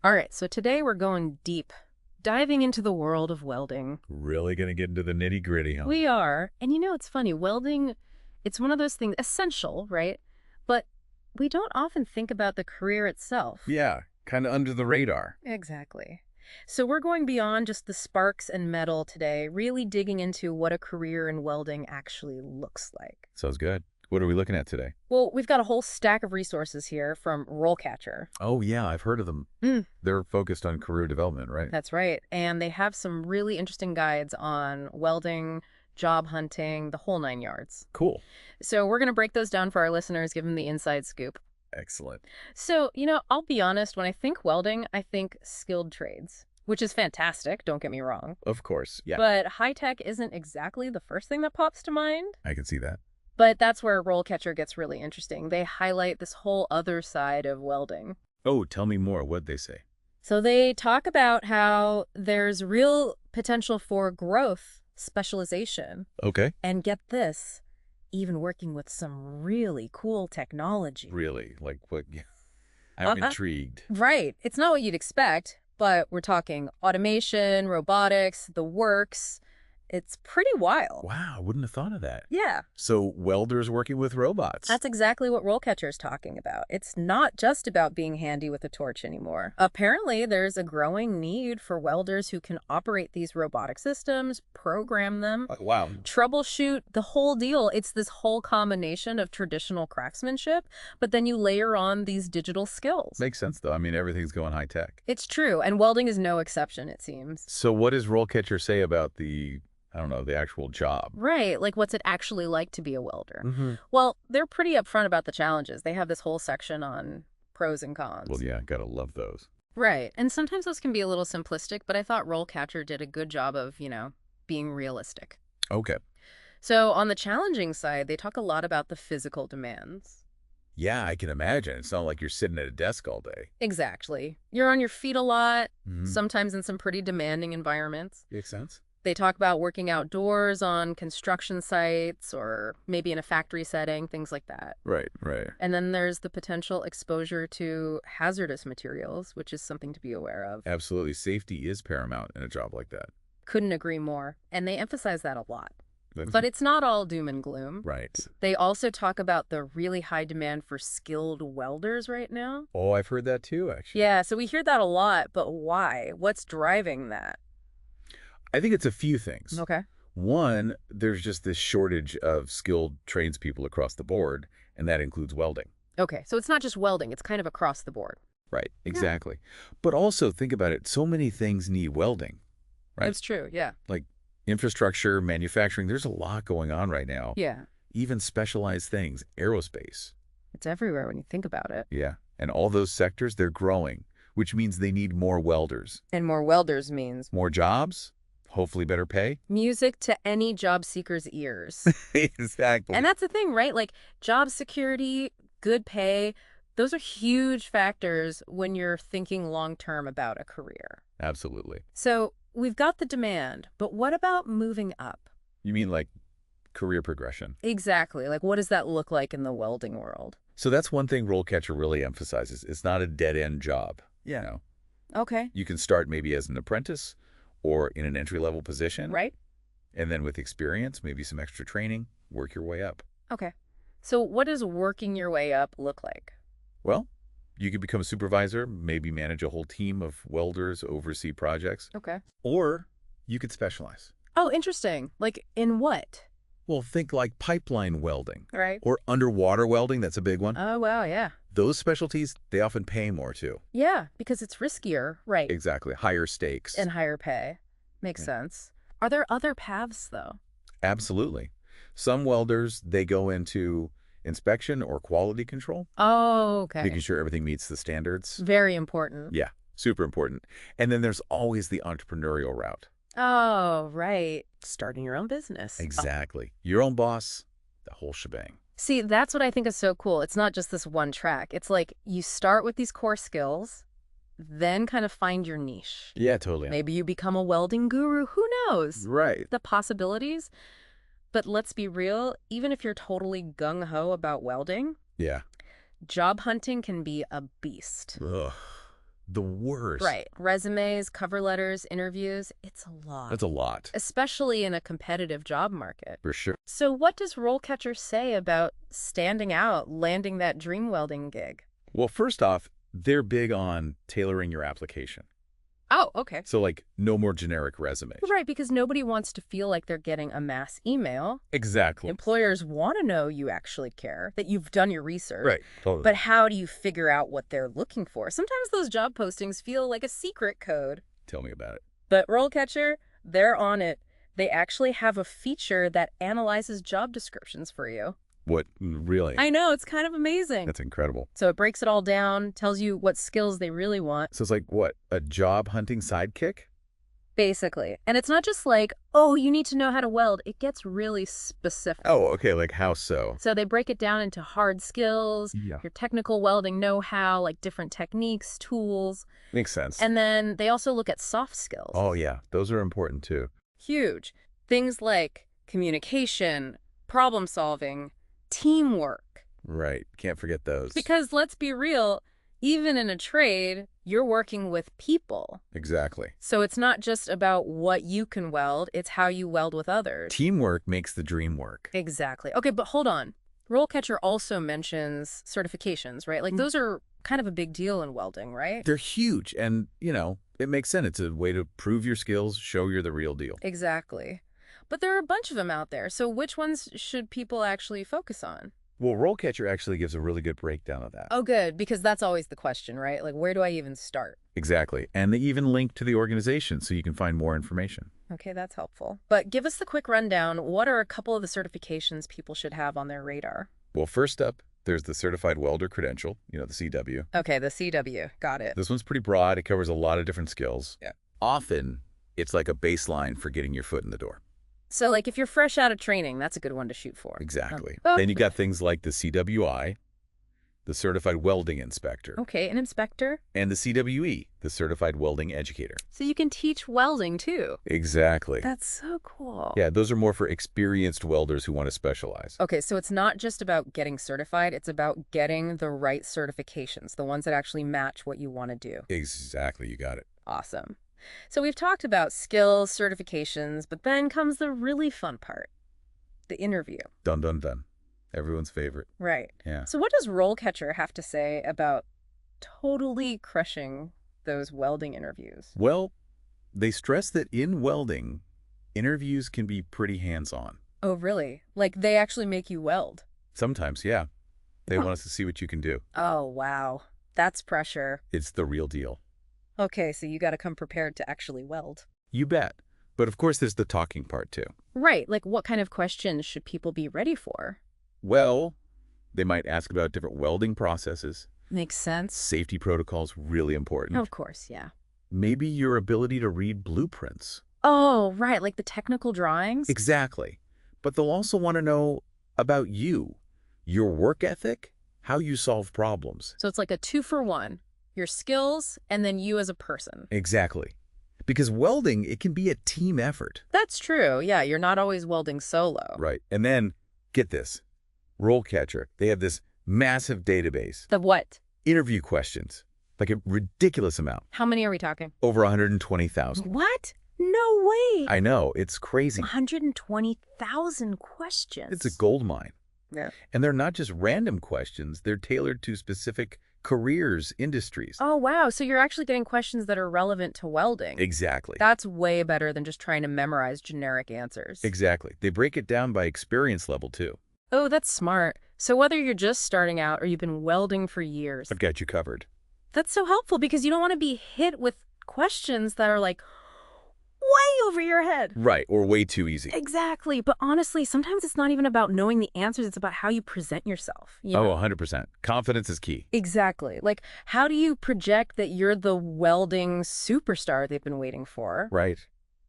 All right, so today we're going deep, diving into the world of welding. Really gonna get into the nitty-gritty, huh? We are, and it's funny, welding, it's one of those things, essential, right? But we don't often think about the career itself. Yeah, kind of under the radar. Exactly. So we're going beyond just the sparks and metal today, really digging into what a career in welding actually looks like. Sounds good. What are we looking at today? Well, we've got a whole stack of resources here from RoleCatcher. Oh, yeah, I've heard of them. Mm, They're focused on career development, right? that's right. And they have some really interesting guides on welding, job hunting, the whole nine yards. Cool. So we're going to break those down for our listeners, give them the inside scoop. Excellent. So, I'll be honest, when I think welding, I think skilled trades, which is fantastic, don't get me wrong. Of course. Yeah, But high tech isn't exactly the first thing that pops to mind. I can see that. But that's where RoleCatcher gets really interesting. They highlight this whole other side of welding. Oh, tell me more. What'd they say? So they talk about how there's real potential for growth, specialization, Okay. and get this, even working with some really cool technology. Really? Like what? Yeah. I'm intrigued. Right. It's not what you'd expect, but we're talking automation, robotics, the works. It's pretty wild. Wow, I wouldn't have thought of that. Yeah, So welders working with robots. that's exactly what RoleCatcher's talking about. It's not just about being handy with a torch anymore. Apparently, there's a growing need for welders who can operate these robotic systems, program them, Wow. troubleshoot, the whole deal. It's this whole combination of traditional craftsmanship, but then you layer on these digital skills. Makes sense, though. I mean, everything's going high tech. It's true, and welding is no exception, it seems. So what does RoleCatcher say about I don't know, the actual job? Right, like what's it actually like to be a welder? Mm-hmm. Well, they're pretty upfront about the challenges. They have this whole section on pros and cons. Well, yeah, gotta love those. Right, and sometimes those can be a little simplistic, but I thought RoleCatcher did a good job of, being realistic. Okay. So on the challenging side, they talk a lot about the physical demands. Yeah, I can imagine. It's not like you're sitting at a desk all day. Exactly. You're on your feet a lot, Mm-hmm. sometimes in some pretty demanding environments. Makes sense. They talk about working outdoors on construction sites or maybe in a factory setting, things like that. Right, right. And then there's the potential exposure to hazardous materials, which is something to be aware of. Absolutely. Safety is paramount in a job like that. Couldn't agree more. And they emphasize that a lot. That's- But it's not all doom and gloom. Right. They also talk about the really high demand for skilled welders right now. Oh, I've heard that too, actually. Yeah, so we hear that a lot, but why? What's driving that? I think it's a few things. Okay. One, there's just this shortage of skilled tradespeople across the board, and that includes welding. Okay, so it's not just welding, it's kind of across the board. Right, exactly. But also, think about it, so many things need welding, right? It's true, yeah. Like infrastructure, manufacturing, there's a lot going on right now. Yeah, Even specialized things, aerospace. it's everywhere when you think about it. Yeah, and all those sectors, they're growing, which means they need more welders. And more welders means More jobs, hopefully better pay. music to any job seeker's ears. Exactly. And that's the thing, right? Like job security, good pay, those are huge factors when you're thinking long-term about a career. Absolutely. So we've got the demand, but what about moving up? You mean like career progression? Exactly. Like what does that look like in the welding world? So that's one thing RoleCatcher really emphasizes. It's not a dead-end job. You know, Okay. you can start maybe as an apprentice or in an entry-level position. Right? And then with experience, maybe some extra training, work your way up. Okay. So what does working your way up look like? Well, you could become a supervisor, maybe manage a whole team of welders, oversee projects, Okay. or you could specialize. Oh, interesting. Like in what? Well, think like pipeline welding Right. or underwater welding. That's a big one. Oh, wow, yeah. Those specialties, they often pay more too. Yeah, because it's riskier, right? Exactly. Higher stakes. And higher pay. Makes Yeah. sense. Are there other paths, though? Absolutely. Some welders, they go into inspection or quality control, Oh, okay. making sure everything meets the standards. Very important. Yeah, super important. And then there's always the entrepreneurial route. Oh, right. Starting your own business. Exactly. Your own boss, the whole shebang. See, that's what I think is so cool. It's not just this one track. It's like you start with these core skills, then kind of find your niche. Yeah, totally. Maybe you become a welding guru. Who knows? Right. The possibilities. But let's be real, even if you're totally gung-ho about welding, Yeah. job hunting can be a beast. Ugh. the worst. Right. Resumes, cover letters, interviews, it's a lot. That's a lot. Especially in a competitive job market. For sure. So what does RoleCatcher say about standing out, landing that dream welding gig? Well, first off, they're big on tailoring your application. Oh, okay. So, like, no more generic resumes. Right, because nobody wants to feel like they're getting a mass email. Exactly. Employers want to know you actually care, that you've done your research. Right. Totally. But how do you figure out what they're looking for? Sometimes those job postings feel like a secret code. Tell me about it. But RoleCatcher, they're on it. They actually have a feature that analyzes job descriptions for you. What? Really? I know, it's kind of amazing. That's incredible. So it breaks it all down, tells you what skills they really want. So it's like, what, a job hunting sidekick? Basically. And it's not just like, oh, you need to know how to weld. It gets really specific. Oh, okay, like how so? So they break it down into hard skills, Yeah. your technical welding know-how, like different techniques, tools. Makes sense. And then they also look at soft skills. Oh, yeah, those are important too. Huge. Things like communication, problem solving, teamwork. Right, can't forget those. Because let's be real, even in a trade, you're working with people. Exactly. So it's not just about what you can weld, it's how you weld with others. Teamwork makes the dream work. Exactly. Okay, but hold on. RoleCatcher also mentions certifications, right? Like those are kind of a big deal in welding, right? They're huge, and, you know, it makes sense. It's a way to prove your skills, show you're the real deal. Exactly. But there are a bunch of them out there, so which ones should people actually focus on? Well, RoleCatcher actually gives a really good breakdown of that. Oh, good, because that's always the question, right? Like, where do I even start? Exactly. And they even link to the organization so you can find more information. Okay, that's helpful. But give us the quick rundown. What are a couple of the certifications people should have on their radar? Well, first up, there's the Certified Welder Credential, the CW. Okay, the CW. Got it. This one's pretty broad. It covers a lot of different skills. Yeah. Often, it's like a baseline for getting your foot in the door. So, like, if you're fresh out of training, that's a good one to shoot for. Exactly. Oh. Then you got things like the CWI, the Certified Welding Inspector, Okay, an inspector. and the CWE, the Certified Welding Educator. So you can teach welding, too. Exactly. That's so cool. Yeah, those are more for experienced welders who want to specialize. Okay, so it's not just about getting certified, it's about getting the right certifications, the ones that actually match what you want to do. Exactly, you got it. Awesome. So we've talked about skills, certifications, but then comes the really fun part, the interview. Dun, dun, dun. Everyone's favorite. Right. Yeah. So what does RoleCatcher have to say about totally crushing those welding interviews? Well, they stress that in welding, interviews can be pretty hands-on. Oh, really? Like they actually make you weld? Sometimes, yeah. They want us to see what you can do. Oh, wow. That's pressure. It's the real deal. Okay, so you got to come prepared to actually weld. You bet. But of course, there's the talking part, too. Right. Like what kind of questions should people be ready for? Well, they might ask about different welding processes. Makes sense. Safety protocols, really important. Of course, yeah. Maybe your ability to read blueprints. Oh, right. Like the technical drawings? Exactly. But they'll also want to know about you, your work ethic, how you solve problems. So it's like a 2-for-1. Your skills, and then you as a person. Exactly. Because welding, it can be a team effort. That's true. Yeah, you're not always welding solo. Right. And then, get this. RoleCatcher, they have this massive database. The what? Interview questions. Like a ridiculous amount. How many are we talking? Over 120,000. What? No way. I know. It's crazy. 120,000 questions. It's a gold mine. Yeah. And they're not just random questions. They're tailored to specific careers, industries. Oh, wow. So you're actually getting questions that are relevant to welding. Exactly. That's way better than just trying to memorize generic answers. Exactly. They break it down by experience level, too. Oh, that's smart. So whether you're just starting out or you've been welding for years, I've got you covered. that's so helpful because you don't want to be hit with questions that are like way over your head. Right, or way too easy. Exactly. But honestly, sometimes it's not even about knowing the answers. It's about how you present yourself. You know? Oh, 100%. Confidence is key. Exactly. Like, how do you project that you're the welding superstar they've been waiting for? Right.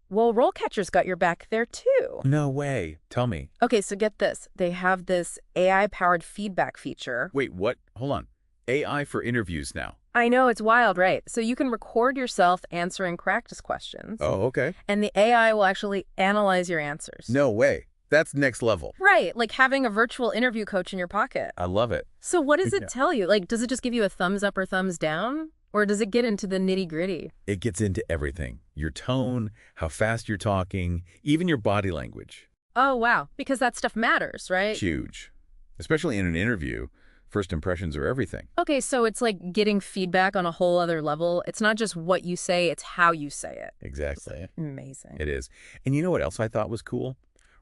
Well, RoleCatcher's got your back there, too. No way. Tell me. Okay, so get this. They have this AI-powered feedback feature. Wait, what? Hold on. AI for interviews now. I know, it's wild, right? So you can record yourself answering practice questions. Oh, okay. And the AI will actually analyze your answers. No way. That's next level. Right, like having a virtual interview coach in your pocket. I love it. So what does it Yeah. tell you? Like, does it just give you a thumbs up or thumbs down? Or does it get into the nitty-gritty? It gets into everything. Your tone, how fast you're talking, even your body language. Oh, wow. Because that stuff matters, right? Huge. Especially in an interview, first impressions are everything. Okay, so it's like getting feedback on a whole other level. It's not just what you say, it's how you say it. Exactly. Amazing. It is. And you know what else I thought was cool?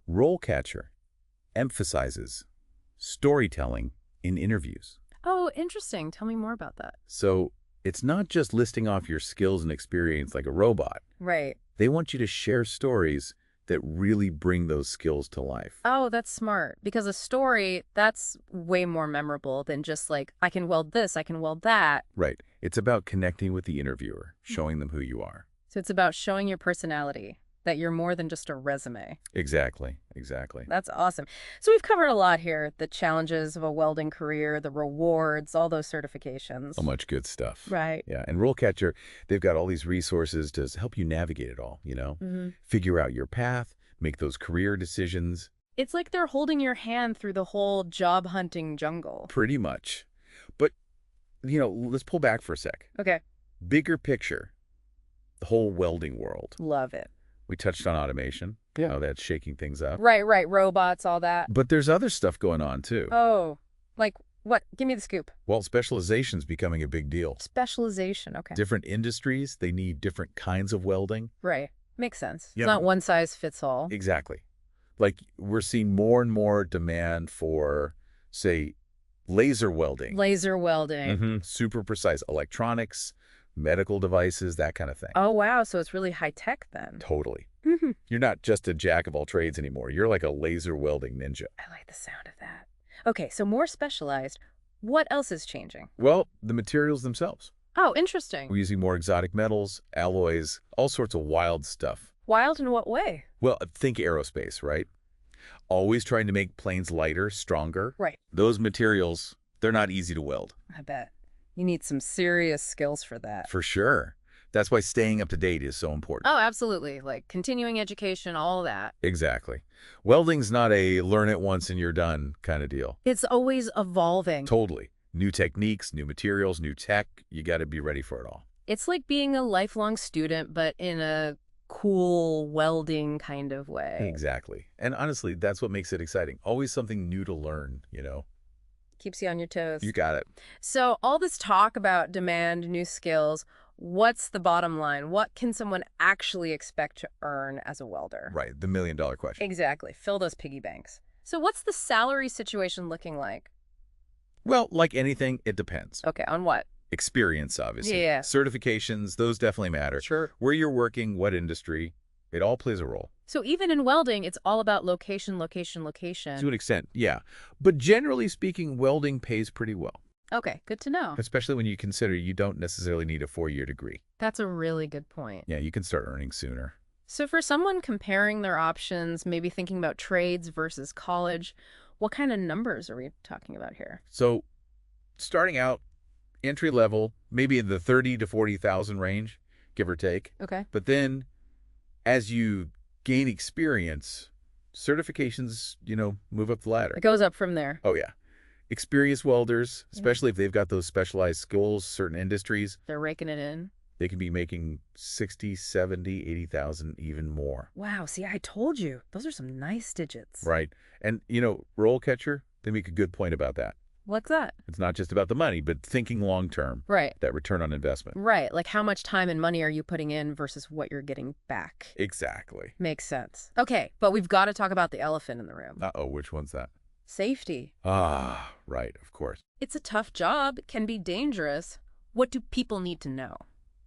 RoleCatcher emphasizes storytelling in interviews. Oh, interesting. Tell me more about that. So it's not just listing off your skills and experience like a robot. Right. They want you to share stories that really bring those skills to life. Oh, that's smart. Because a story, that's way more memorable than just like, I can weld this, I can weld that. Right. It's about connecting with the interviewer, showing them who you are. So it's about showing your personality, that you're more than just a resume. Exactly. Exactly. That's awesome. So we've covered a lot here, the challenges of a welding career, the rewards, all those certifications. So much good stuff. Right. Yeah. And RoleCatcher, they've got all these resources to help you navigate it all, Figure out your path, make those career decisions. It's like they're holding your hand through the whole job hunting jungle. Pretty much. But, let's pull back for a sec. Okay. Bigger picture, the whole welding world. Love it. We touched on automation. Yeah. How that's shaking things up. Right. Robots, all that. But there's other stuff going on, too. Oh, like what? Give me the scoop. Well, specialization's becoming a big deal. Specialization. Okay. Different industries, they need different kinds of welding. Right. Makes sense. Yeah. It's not one size fits all. Exactly. Like, we're seeing more and more demand for, say, laser welding. Laser welding. Super precise electronics, medical devices, that kind of thing. Oh, wow. So it's really high tech then. Totally. You're not just a jack of all trades anymore. You're like a laser welding ninja. I like the sound of that. Okay, so more specialized. What else is changing? Well, the materials themselves. Oh, interesting. We're using more exotic metals, alloys, all sorts of wild stuff. Wild in what way? Well, think aerospace, right? Always trying to make planes lighter, stronger. Right. Those materials, they're not easy to weld. I bet. You need some serious skills for that. For sure. That's why staying up to date is so important. Oh, absolutely. Like continuing education, all that. Exactly. Welding's not a learn it once and you're done kind of deal. It's always evolving. Totally. New techniques, new materials, new tech. You got to be ready for it all. It's like being a lifelong student, but in a cool welding kind of way. Exactly. And honestly, that's what makes it exciting. Always something new to learn, Keeps you on your toes. You got it. So all this talk about demand, new skills, what's the bottom line? What can someone actually expect to earn as a welder? Right. The million-dollar question. Exactly. Fill those piggy banks. So what's the salary situation looking like? Well, like anything, it depends. Okay, on what? Experience, obviously. Yeah. Certifications, those definitely matter. Sure. Where you're working, what industry, it all plays a role. So even in welding, it's all about location. To an extent, yeah. But generally speaking, welding pays pretty well. Okay, good to know. Especially when you consider you don't necessarily need a 4-year degree. That's a really good point. Yeah, you can start earning sooner. So for someone comparing their options, maybe thinking about trades versus college, what kind of numbers are we talking about here? So starting out, entry level, maybe in the 30 to 40,000 range, give or take. Okay. But then as you gain experience, certifications, move up the ladder. It goes up from there. Oh, yeah. Experienced welders, especially if they've got those specialized skills, certain industries, They're raking it in. they can be making 60, 70, 80,000, even more. Wow, see, I told you. Those are some nice digits. Right. And, RoleCatcher, they make a good point about that. What's that? It's not just about the money, but thinking long term. Right. That return on investment. Right, like how much time and money are you putting in versus what you're getting back? Exactly. Makes sense. Okay, but we've got to talk about the elephant in the room. Uh-oh, which one's that? Safety. Ah, right, of course. It's a tough job. It can be dangerous. What do people need to know?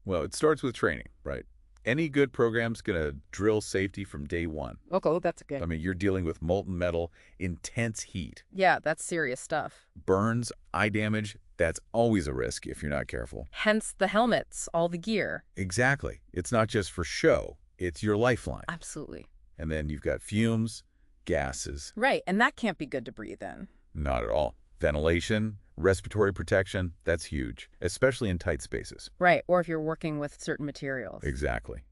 Well, it starts with training, right? Any good program's going to drill safety from day one. Okay, that's good. I mean, you're dealing with molten metal, intense heat. Yeah, that's serious stuff. Burns, eye damage, that's always a risk if you're not careful. Hence the helmets, all the gear. Exactly. It's not just for show. It's your lifeline. Absolutely. And then you've got fumes, gases. Right, and that can't be good to breathe in. Not at all. Ventilation, respiratory protection, that's huge, especially in tight spaces. Right, or if you're working with certain materials. Exactly.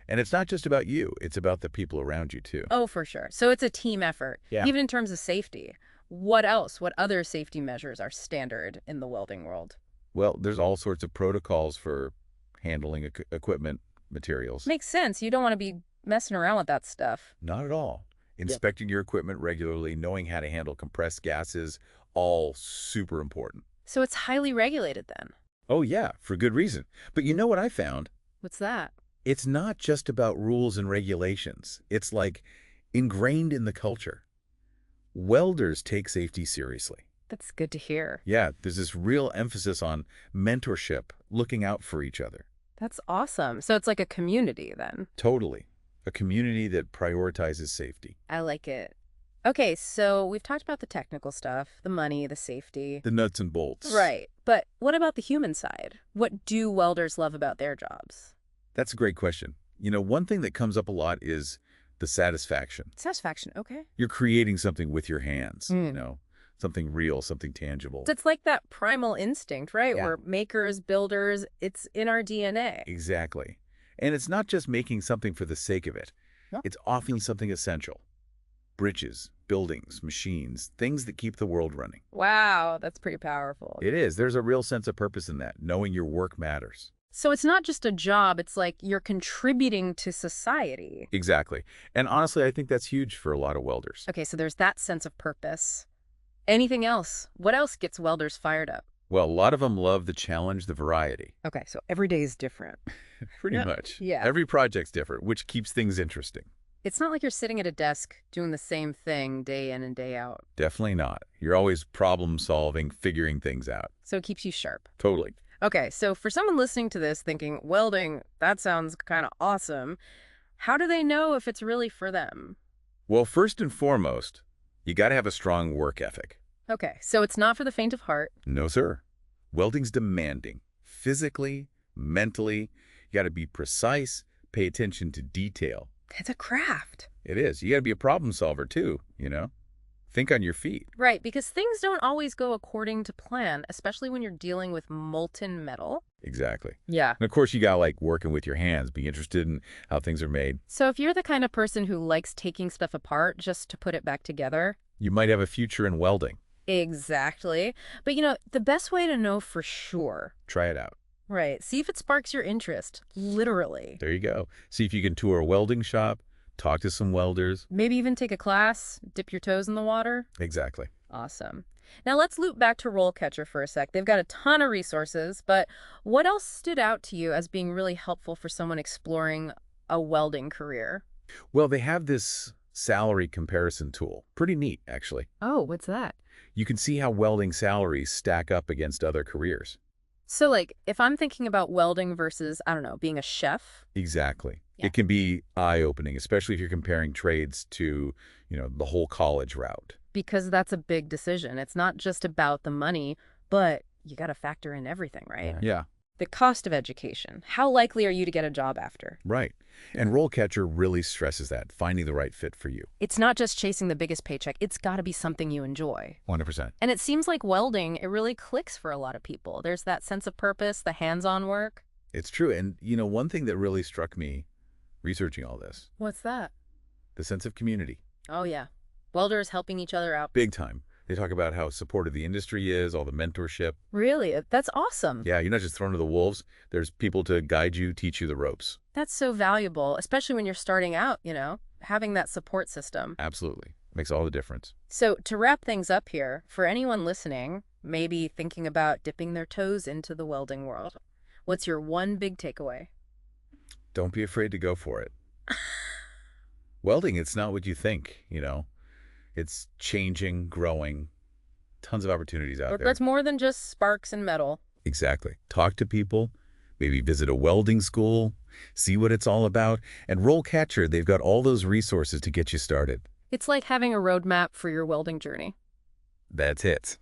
And it's not just about you. It's about the people around you, too. Oh, for sure. So it's a team effort, Yeah. even in terms of safety. What else? What other safety measures are standard in the welding world? Well, there's all sorts of protocols for handling equipment materials. Makes sense. You don't want to be messing around with that stuff. Not at all. Inspecting your equipment regularly, knowing how to handle compressed gases, all super important. So it's highly regulated then. Oh yeah, for good reason. But you know what I found? What's that? It's not just about rules and regulations. It's like ingrained in the culture. Welders take safety seriously. That's good to hear. Yeah, there's this real emphasis on mentorship, looking out for each other. That's awesome. So it's like a community then. Totally. A community that prioritizes safety. I like it. Okay, so we've talked about the technical stuff, the money, the safety. The nuts and bolts. Right. But what about the human side? What do welders love about their jobs? That's a great question. You know, one thing that comes up a lot is the satisfaction. Satisfaction, okay. You're creating something with your hands, something real, something tangible. It's like that primal instinct, right? Yeah. We're makers, builders, it's in our DNA. Exactly. And it's not just making something for the sake of it. No. It's often something essential. Bridges, buildings, machines, things that keep the world running. Wow, that's pretty powerful. It is. There's a real sense of purpose in that, knowing your work matters. So it's not just a job, it's like you're contributing to society. Exactly. And honestly, I think that's huge for a lot of welders. Okay, so there's that sense of purpose. Anything else? What else gets welders fired up? Well, a lot of them love the challenge, the variety. Okay, so every day is different. Pretty Yeah. much. Yeah. Every project's different, which keeps things interesting. It's not like you're sitting at a desk doing the same thing day in and day out. Definitely not. You're always problem solving, figuring things out. So it keeps you sharp. Totally. Okay, so for someone listening to this thinking, welding, that sounds kind of awesome, how do they know if it's really for them? Well, first and foremost, you got to have a strong work ethic. Okay, so it's not for the faint of heart. No, sir. Welding's demanding. Physically, mentally, you got to be precise, pay attention to detail. It's a craft. It is. You got to be a problem solver, too, Think on your feet. Right, because things don't always go according to plan, especially when you're dealing with molten metal. Exactly. Yeah. And of course, you got working with your hands, be interested in how things are made. So if you're the kind of person who likes taking stuff apart just to put it back together. You might have a future in welding. Exactly. But the best way to know for sure. Try it out. Right. See if it sparks your interest. Literally. There you go. See if you can tour a welding shop, talk to some welders. Maybe even take a class, dip your toes in the water. Exactly. Awesome. Now let's loop back to RoleCatcher for a sec. They've got a ton of resources, but what else stood out to you as being really helpful for someone exploring a welding career? Well, they have this salary comparison tool. Pretty neat, actually. Oh, what's that? You can see how welding salaries stack up against other careers. So if I'm thinking about welding versus, I don't know, being a chef. Exactly. Yeah. It can be eye-opening, especially if you're comparing trades to, the whole college route. Because that's a big decision. It's not just about the money, but you got to factor in everything, right? Yeah. The cost of education. How likely are you to get a job after? Right. And RoleCatcher really stresses that, finding the right fit for you. It's not just chasing the biggest paycheck. It's got to be something you enjoy. 100%. And it seems like welding, it really clicks for a lot of people. There's that sense of purpose, the hands-on work. It's true. And, one thing that really struck me researching all this, What's that? the sense of community. Oh, yeah. Welders helping each other out. Big time. They talk about how supportive the industry is, all the mentorship. Really? That's awesome. Yeah, you're not just thrown to the wolves. There's people to guide you, teach you the ropes. That's so valuable, especially when you're starting out, having that support system. Absolutely. Makes all the difference. So to wrap things up here, for anyone listening, maybe thinking about dipping their toes into the welding world, what's your one big takeaway? Don't be afraid to go for it. Welding, it's not what you think, It's changing, growing, tons of opportunities out there. That's more than just sparks and metal. Exactly. Talk to people, maybe visit a welding school, see what it's all about. And RoleCatcher, they've got all those resources to get you started. It's like having a roadmap for your welding journey. That's it.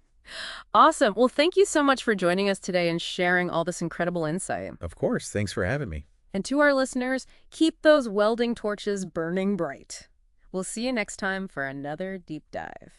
Awesome. Well, thank you so much for joining us today and sharing all this incredible insight. Of course. Thanks for having me. And to our listeners, keep those welding torches burning bright. We'll see you next time for another deep dive.